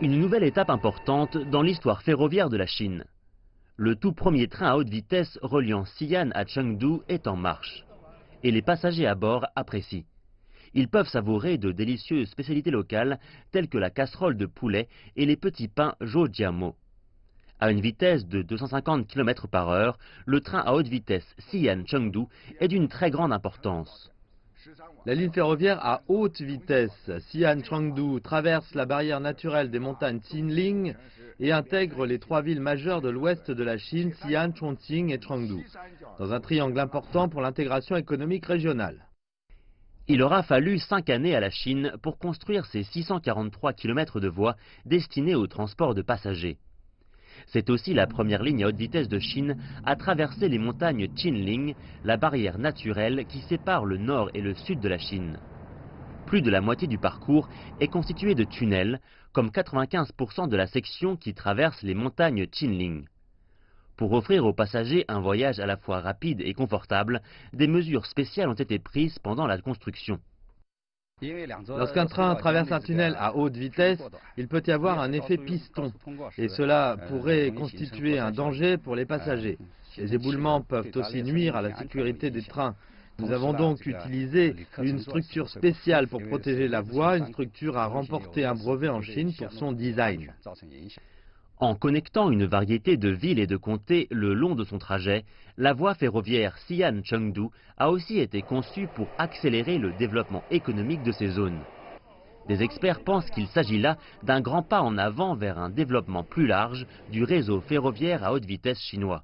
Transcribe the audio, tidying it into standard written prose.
Une nouvelle étape importante dans l'histoire ferroviaire de la Chine. Le tout premier train à haute vitesse reliant Xi'an à Chengdu est en marche. Et les passagers à bord apprécient. Ils peuvent savourer de délicieuses spécialités locales telles que la casserole de poulet et les petits pains zhoujiamo. À une vitesse de 250 km/h, le train à haute vitesse Xi'an-Chengdu est d'une très grande importance. La ligne ferroviaire à haute vitesse Xi'an-Chengdu traverse la barrière naturelle des montagnes Qinling et intègre les trois villes majeures de l'ouest de la Chine, Xi'an, Chongqing et Chengdu, dans un triangle important pour l'intégration économique régionale. Il aura fallu 5 années à la Chine pour construire ces 643 km de voies destinées au transport de passagers. C'est aussi la première ligne à haute vitesse de Chine à traverser les montagnes Qinling, la barrière naturelle qui sépare le nord et le sud de la Chine. Plus de la moitié du parcours est constitué de tunnels, comme 95% de la section qui traverse les montagnes Qinling. Pour offrir aux passagers un voyage à la fois rapide et confortable, des mesures spéciales ont été prises pendant la construction. Lorsqu'un train traverse un tunnel à haute vitesse, il peut y avoir un effet piston, et cela pourrait constituer un danger pour les passagers. Les éboulements peuvent aussi nuire à la sécurité des trains. Nous avons donc utilisé une structure spéciale pour protéger la voie, une structure a remporté un brevet en Chine pour son design. En connectant une variété de villes et de comtés le long de son trajet, la voie ferroviaire Xi'an-Chengdu a aussi été conçue pour accélérer le développement économique de ces zones. Des experts pensent qu'il s'agit là d'un grand pas en avant vers un développement plus large du réseau ferroviaire à haute vitesse chinois.